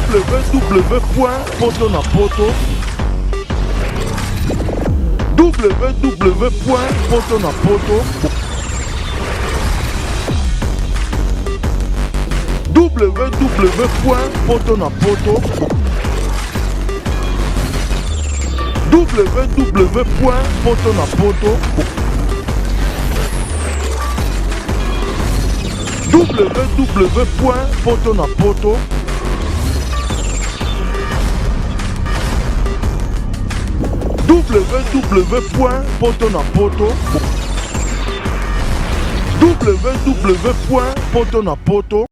www.potonapoto www.potonapoto www.potonapoto www.potonapoto www.potonapoto www.potonapoto www.potonapoto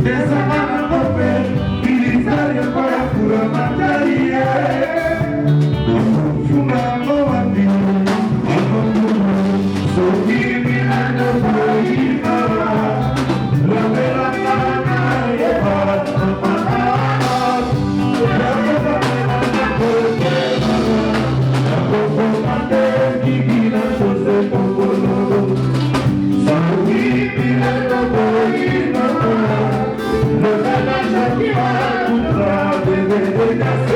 Essa Bonsoir.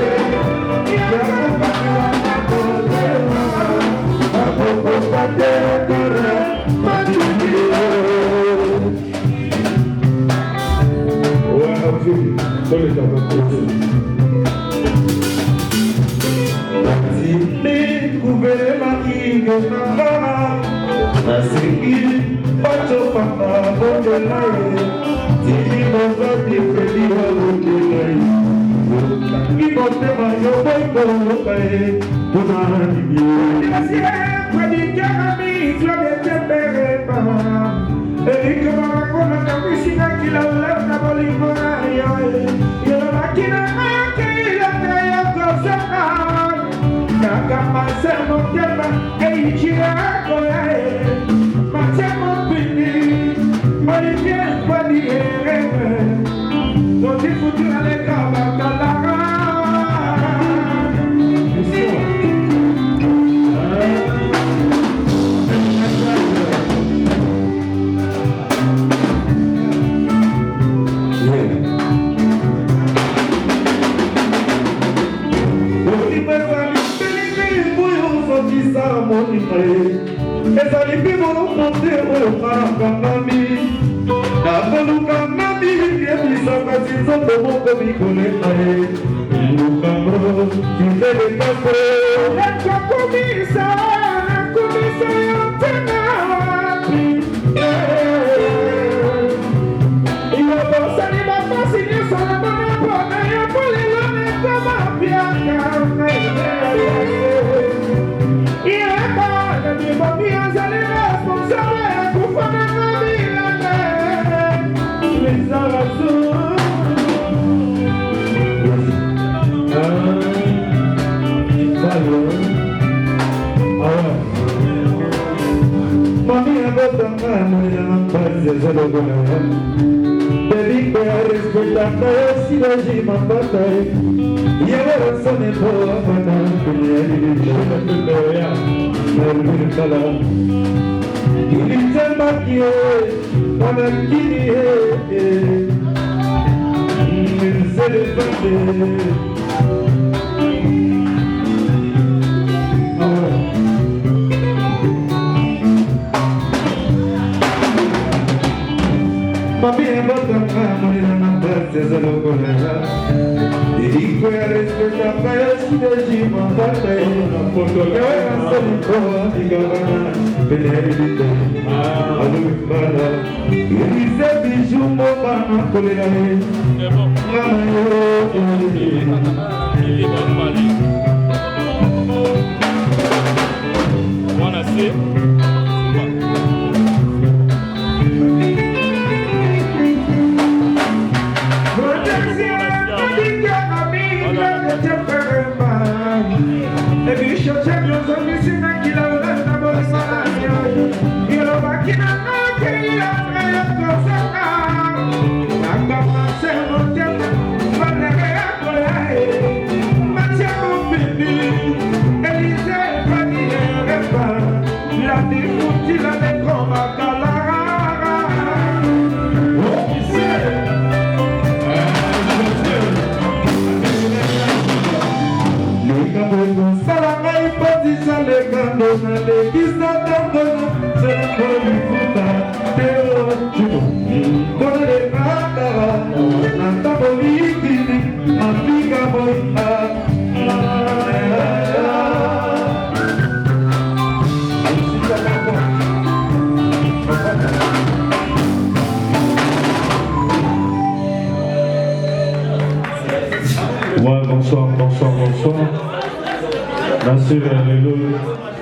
Merci,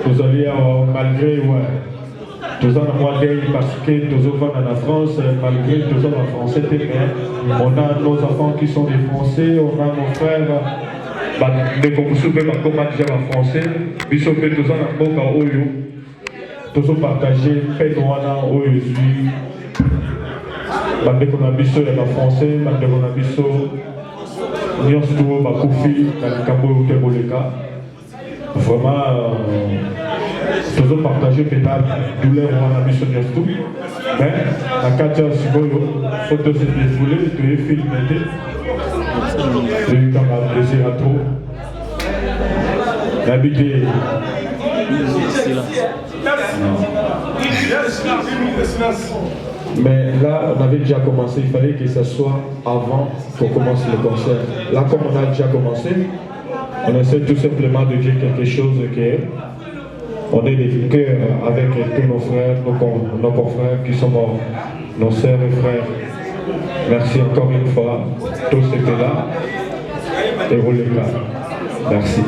vous allez malgré, tous en moitié parce que tous en France, malgré tous en français, on a nos enfants qui sont des Français, on a nos frères, mais comme vous savez, comme déjà en français, ils sont tous en Boka Oyo, tous ont partagé, fait Noana Oyo, Bande qu'on a biso en français, bande qu'on a biso, Nyonsto, Bakoufi, Kabo, Keboleka. Vraiment, tous ont partagé pétale, douleur, on a biso Nyonsto. Mais, la Katia Siboyo, photo s'est défoulée, tu es filmé. J'ai eu comme un plaisir à trop. D'habiter. Mais là, on avait déjà commencé, il fallait que ce soit avant qu'on commence le concert. Là, comme on a déjà commencé, on essaie tout simplement de dire quelque chose que on est des cœurs avec tous nos frères, nos confrères qui sont morts, nos sœurs et frères. Merci encore une fois, tous étaient là et vous les là. Merci.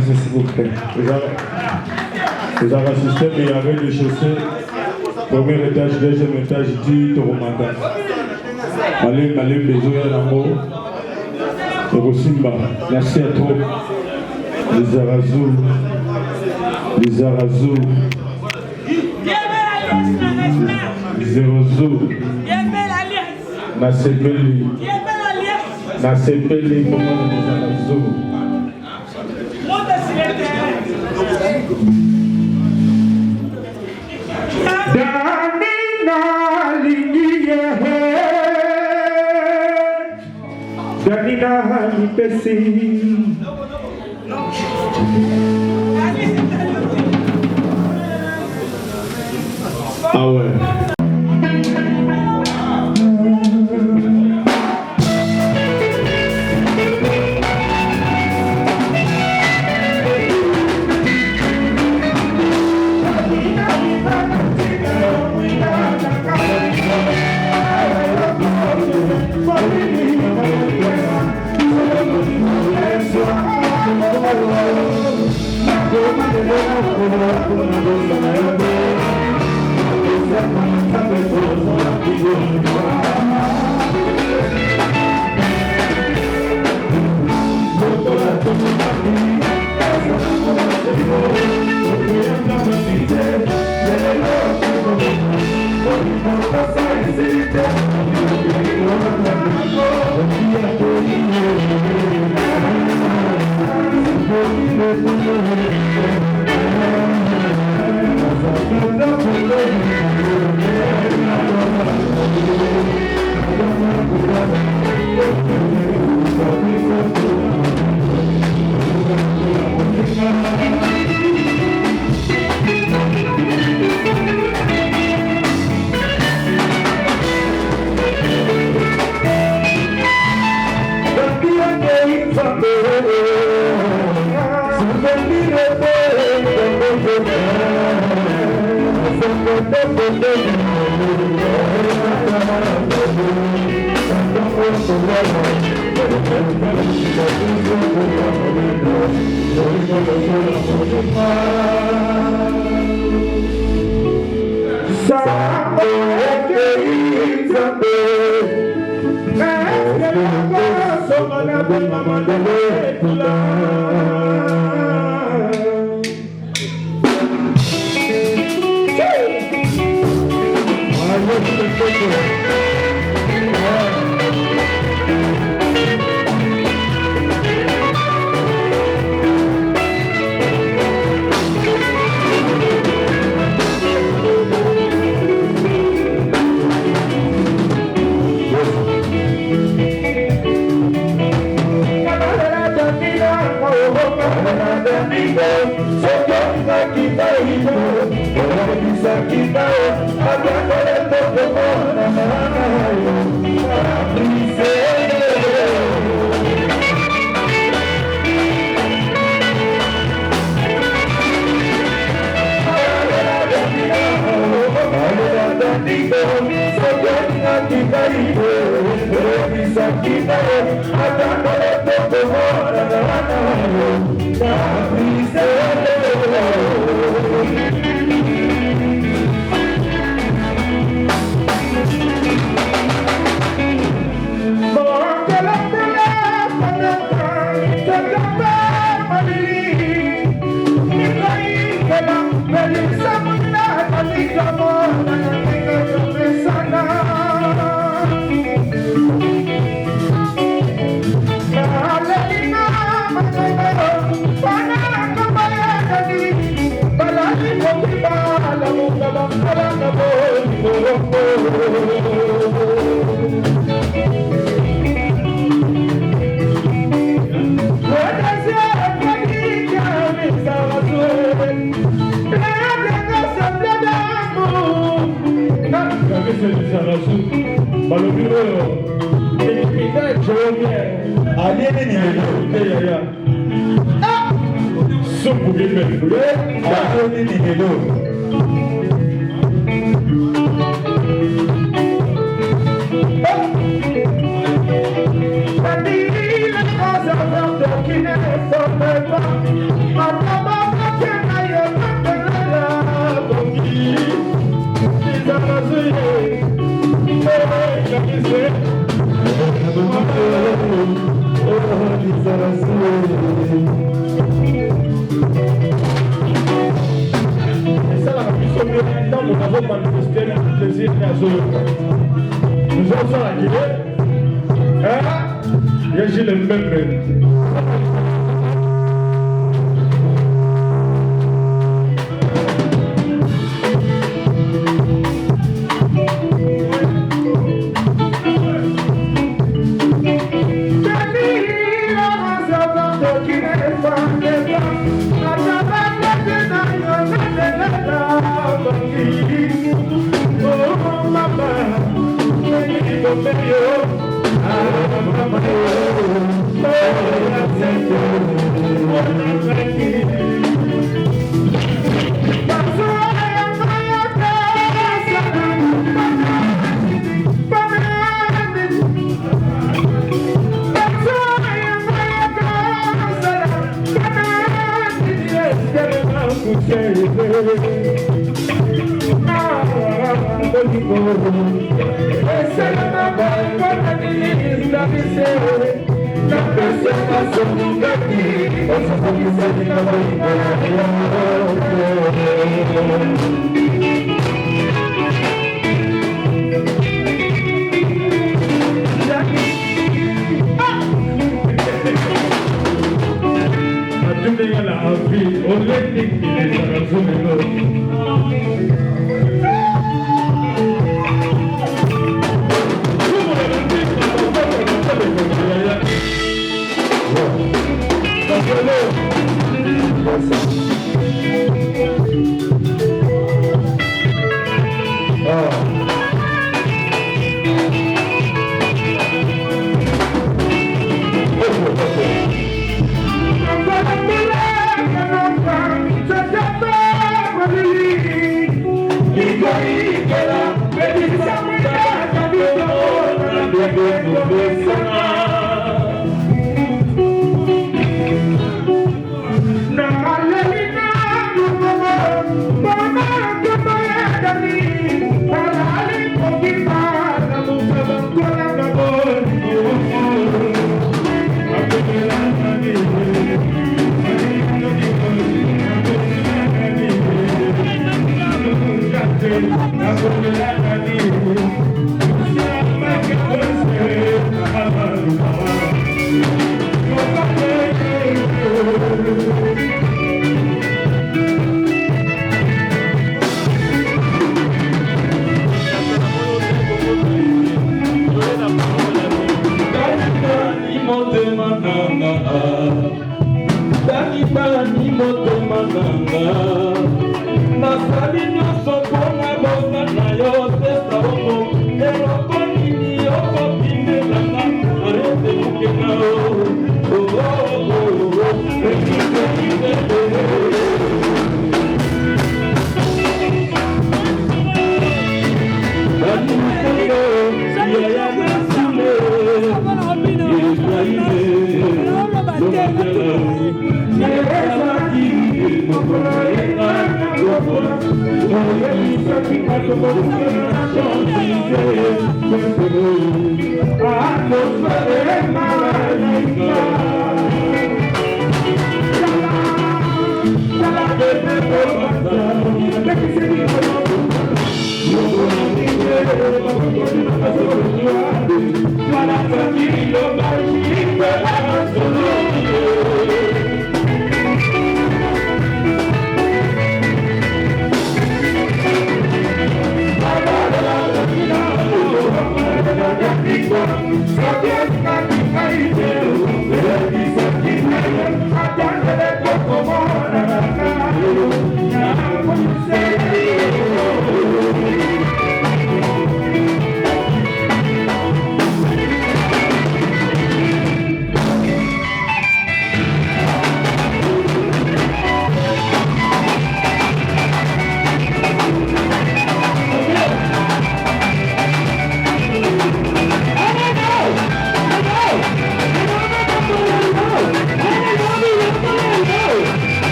s'il vous plaît. Vous avez assisté, mais il y avait des chaussées. Premier étage, deuxième étage, du Toromanda. Allez, besoin d'amour. Merci à toi. Les Arazou. Les Arazou. Les Arazou. Nasepeli. Nasepeli, comment les Arazou. Danina Halipesi. Ah ouais.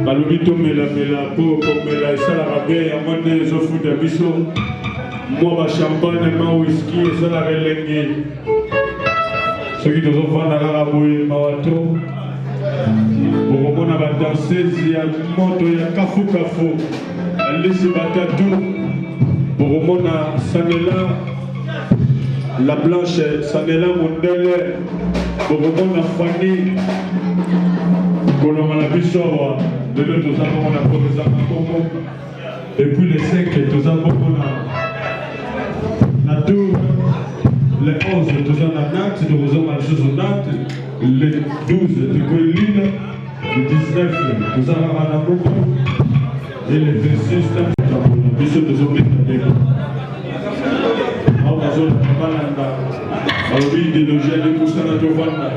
Malobito mela po mela sala rabe amande zo futa biso mo ba champagne ma whisky sala relenge soki tozo fanda kaka boye mawato bokomona ba danseuse ya moto ya kafu alisi batatu bokomona Sanela la blanche Sanela mondele bokomona Fanny koloma na biso awa lelo toza bongo na professeur Makongo et puis les 5 toza bongo na tour le 11 toza na Nantes tokozonga lisusu Nantes le 12 tokoyi Lille le 19 toza kaka na bongo et le 26 na biso tozobeta ndenge awa bazolaka balanda balobi idéologie ya likusana tovanda.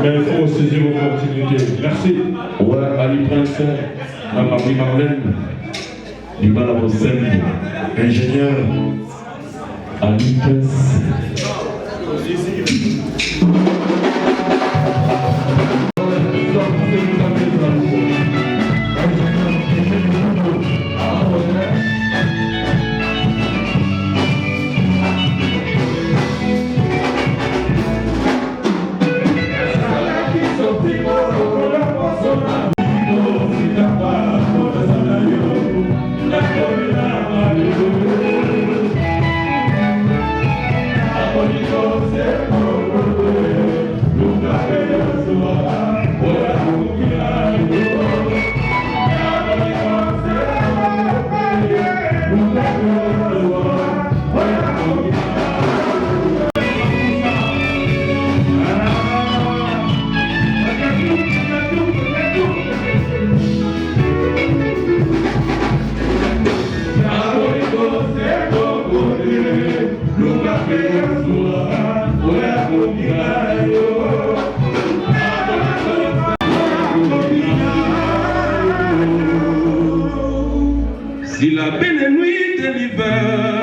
Mais il faut saisir l'opportunité. Merci. Ouais, Ali Prince, à Marie Marlène, du Malabosène, ingénieur, Ali Prince. les nuits de l'hiver.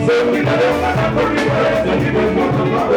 Soki na yo kana koliwa, soki na yo kana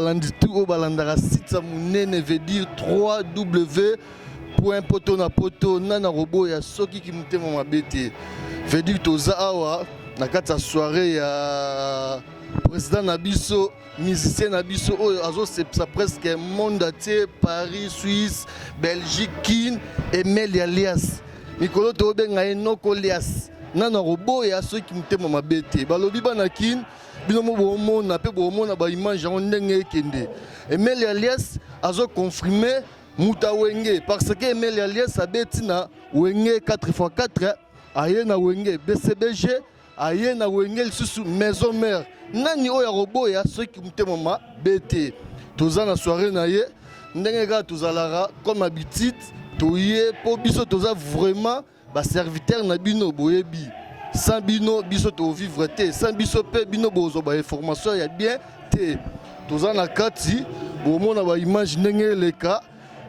balandi tout au balandara site sa munene veut dire 3w.potonapoto nana robo ya soki ki mutema mabete veut dire toza awa na kati ya soirée ya président Nabiso musicien Nabiso oyo azo sepsa presque monde entier Paris Suisse Belgique Kin Emel alias Mikolo to benga enoko alias nana robo ya soki mutema mabete balobi bana Kin bino mo bomona pe bomona ba image on ndenge kende Emel alias azo confirmer muta wenge parce que Emel alias abeti na wenge 4x4 aye na wenge BCBG aye na wenge lisusu maison mère nani oya robo ya soki mutema mabete toza na soirée na ye ndenge ka tozalara comme habitude toye po biso toza vraiment ba serviteur na bino boyebi sans bino biso to vivre te sans biso pe bino bozo ba information ya bien te toza na kati bomona ba image ndenge leka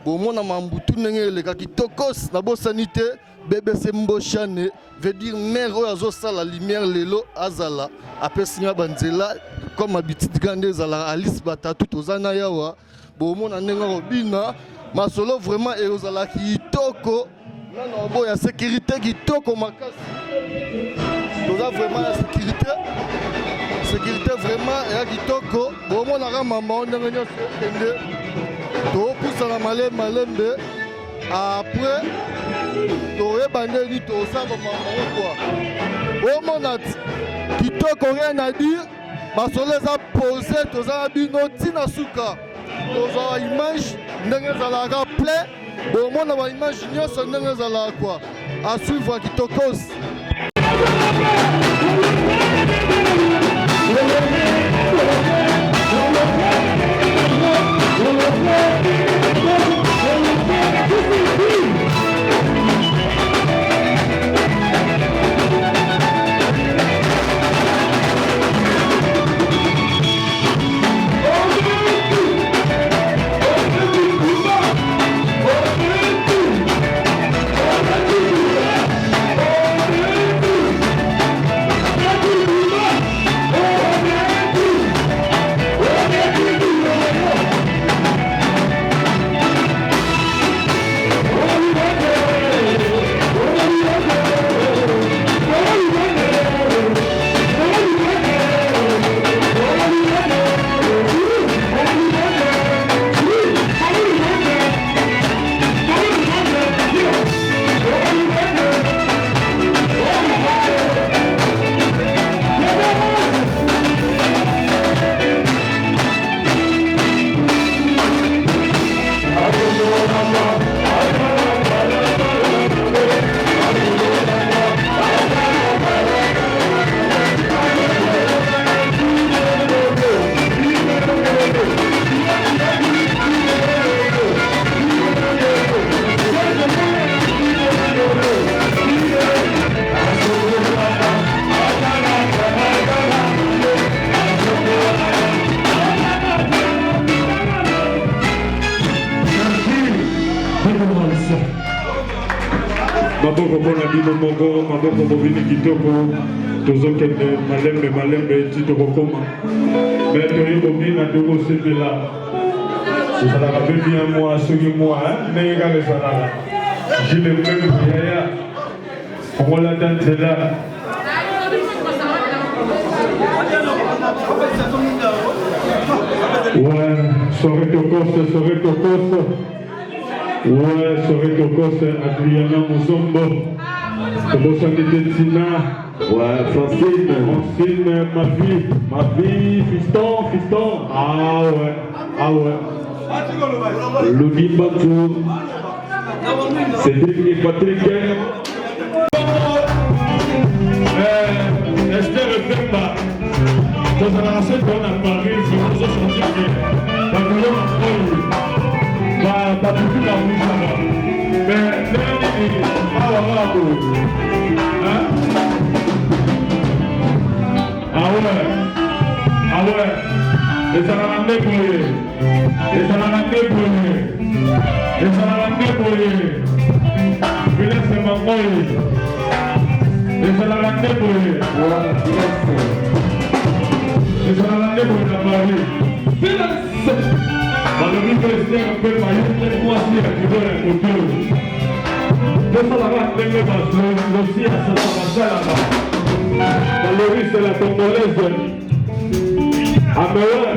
bomona mambutu ndenge leka kitokos na bosanité BBC Mboshane veut dire mère oyo azosa la lumière lelo azala apesinga banzela comme habitude gande zala Alice Batatu tozana yawa bomona ndenge robina masolo vraiment ezala kitoko nana obo ya sécurité kitoko makasi toza vraiment la sécurité vraiment ya kitoko bomona ka mama ndenge nyonso kende to pusana malembe après toyeba ndeni tosala mama quoi bomona kitoko rien à dire masolo eza posé toza bino tina suka toza image ndenge ezalaka plein bomona ba image nyonso ndenge ezalaka quoi à suivre kitokos. Maboko bona bino moko maboko bobini kitoko tozokende malembe tito bokoma mais toyebo bina toko sepela ezalaka mpe bien moi soki moi ndenge kaka ezalaka jile mbenge yaya ongolata nzela ouais soirée tokoste ouais, soirée tokoste Adriana Muzombo Tobosani Tina ouais, Francine, ma fille, fiston ah ouais Louis Batou Cédric et Patrick Esther Pemba dans la recette qu'on a parlé sur les autres scientifiques pas tout la bouche là-bas. Mais ah ouais. Et ça l'a ramené pour lui. Il laisse m'envoyer. Et ça l'a ramené pour lui. Et ça l'a ramené pour lui. balobi président mpe mayete mwasi ya kibo ya moto tosalaka ndenge losi ya sasa basalaka balobi c'est la congolaise amewe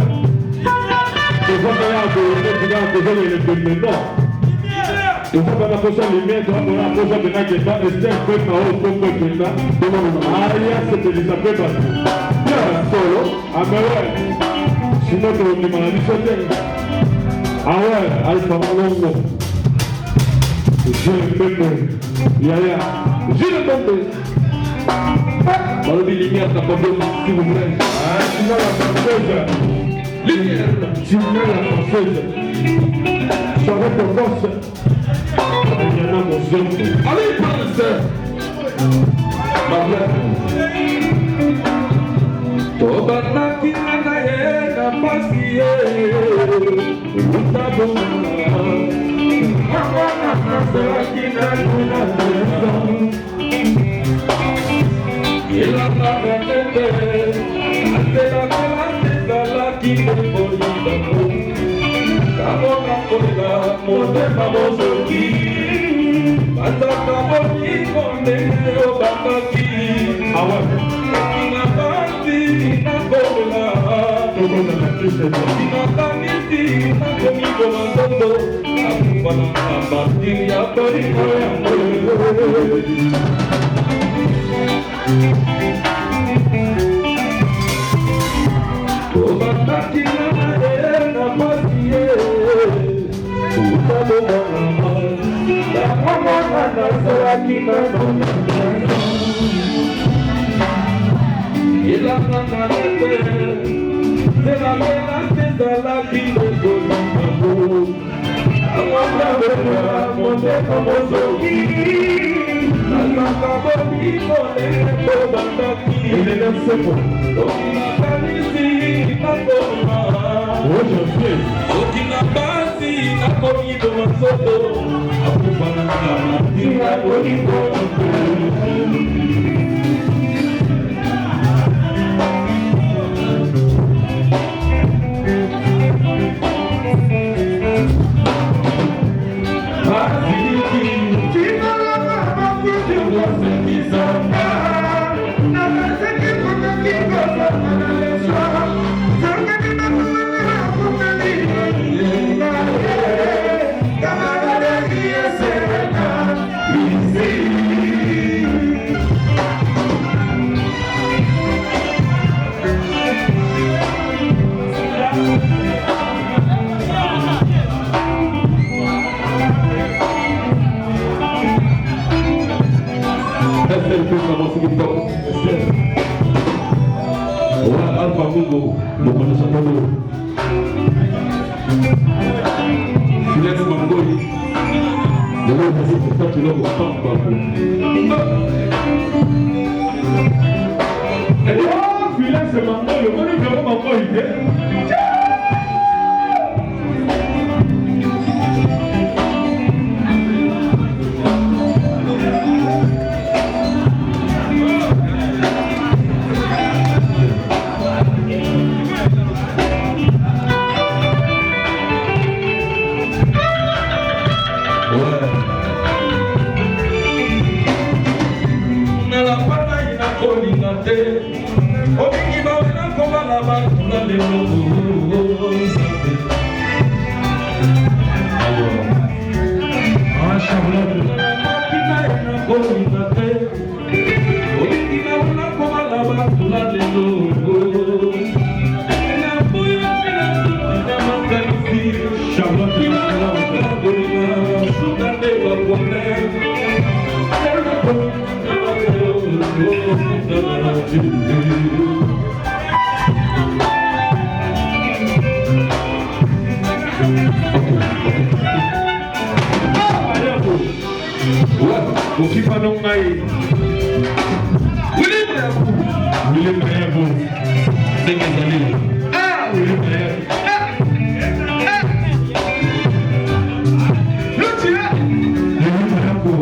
tozaka ya boye tika kozala elebembe nord tozaka kosa lumière toakola kosa pena kenda ester mpe kao kombo kenda aya sepelisa mpe bato solo amewe sino tondima na biso te awe alfa malongo Jules Mbembe yaya Jules Mbembe balobi lumière na kondo s'il vous plaît sina la française lumière sina la française soirée précoce ayana mozongo allez pense tobanaki na ye na pasi ye utabona mwana naselaki nanu na leso elanga metete aselakela ezalaki mokolibako kabona kolela motema mozoki bazaka bolingo ndenge obakaki na basi nakolela nakanisi nakomikoma nzoto akufana na batiri ya kolingo ya molelo obakaki na ye na basi ye utabomana nakomona nazalaki nano elanga na lete zelakela tezalaki lokolimako amwakabelela moteka mozoki nazaka bolikondenge tobandaki okinakanisi nakoma soki na basi nakomiboma nzoto akufana na matinga koliko Alpha Mungo, le connaissant de Filex Mangoli, le nom de cette étape, tu l'as au temps, et là, Filex Mangoli, le monde est vraiment Mangoli. Omingi bawena kobala bantu na lelo Charlotte makina ena kolinga te omingi bawena kobala bantu na lelo na boya na tuta makanisi Charlotte na kolinga sukande bakone Okipa no ngai William Mayabo Senge Zalili William Mayabo Lutia William Mayabo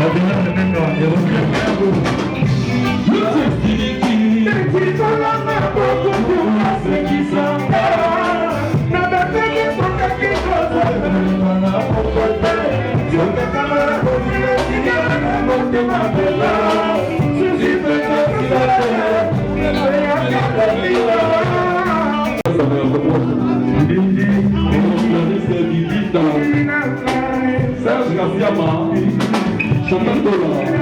Adina Nena William Mayabo Lutia Siliki Tekisa Lama Boko Kuma Sekisa Serge Gassiama, Chantal Dola.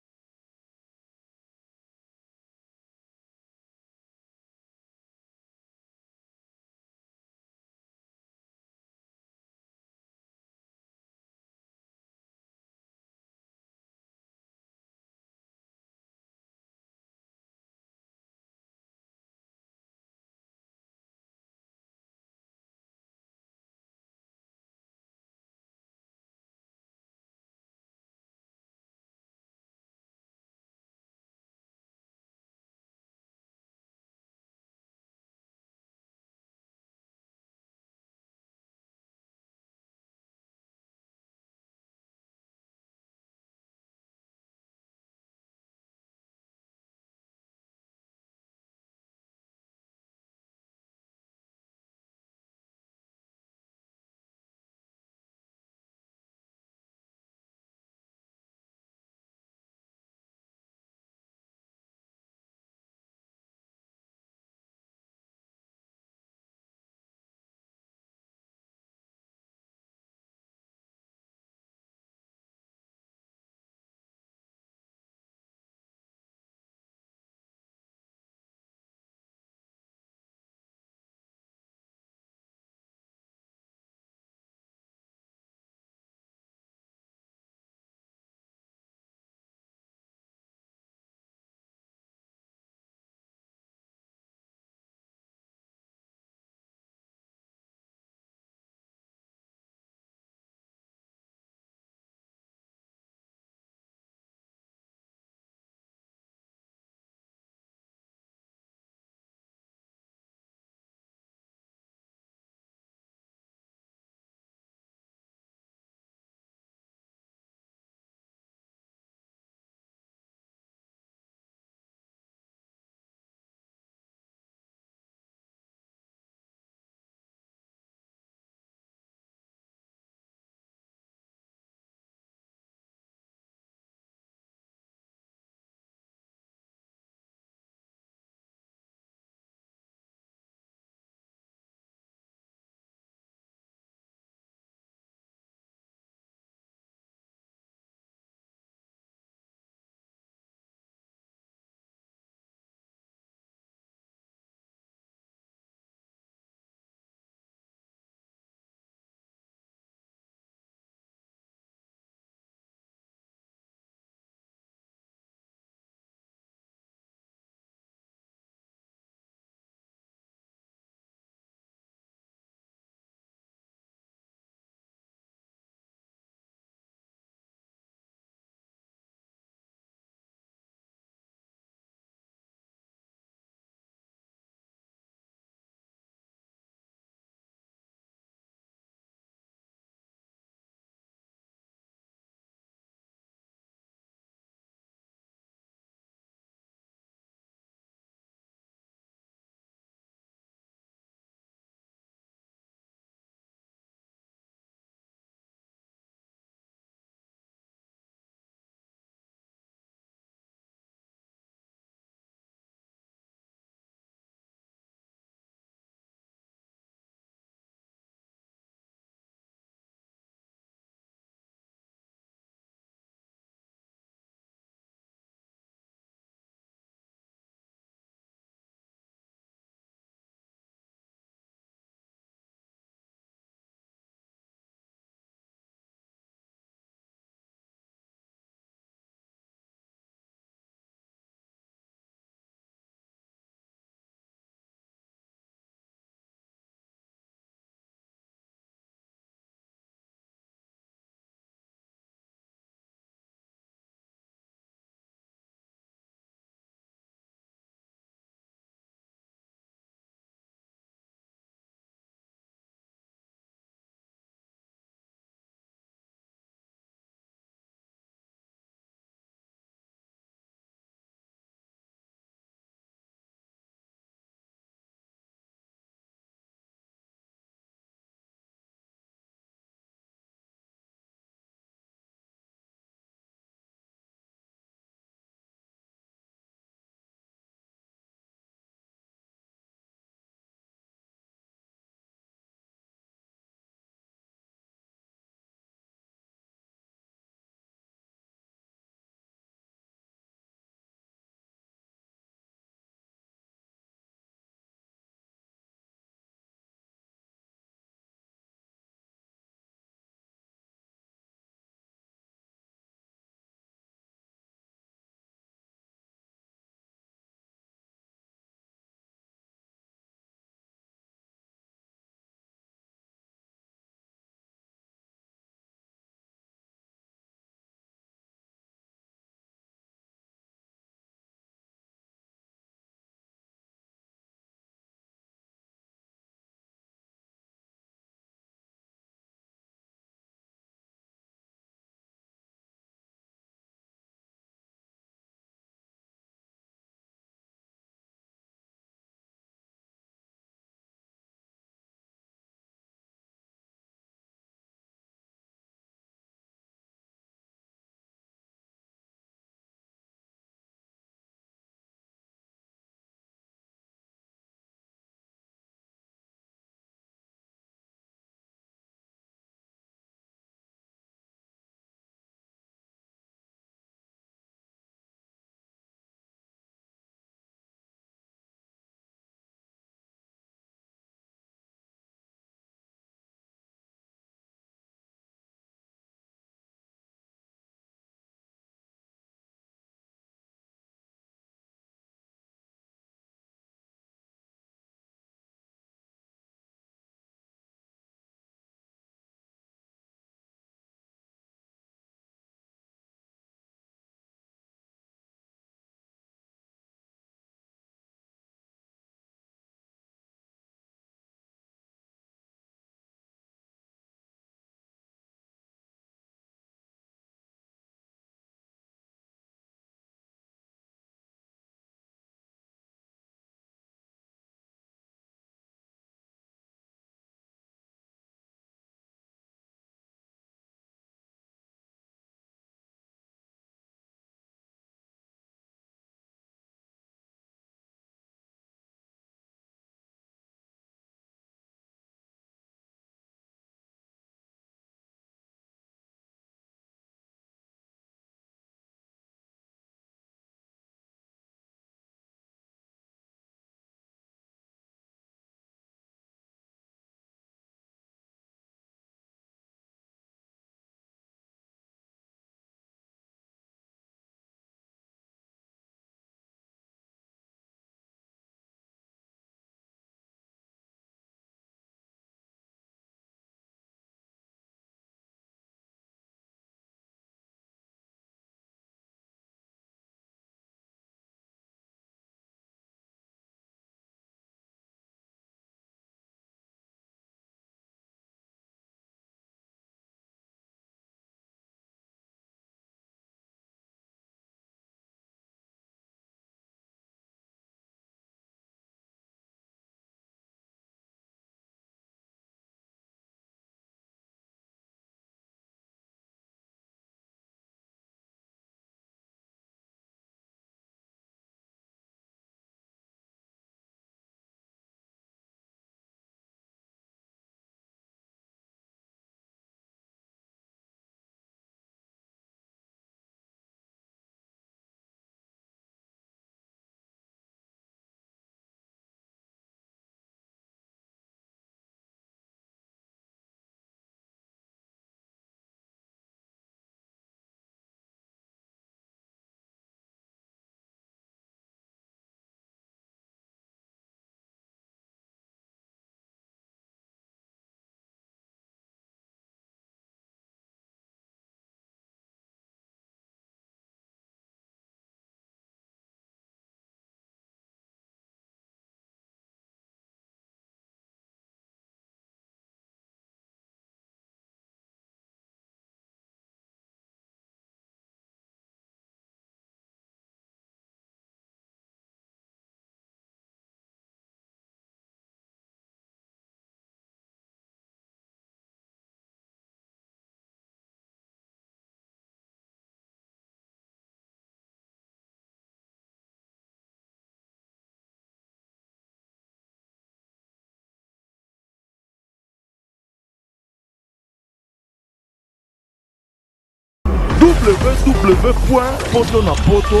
www.potonapoto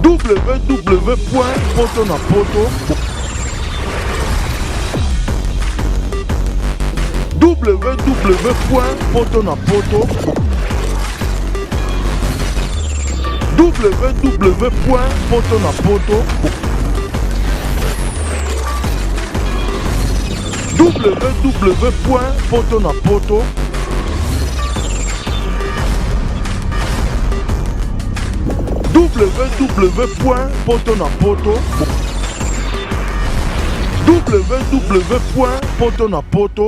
www.potonapoto www.potonapoto www.potonapoto www.potonapoto www.potonapoto www.potonapoto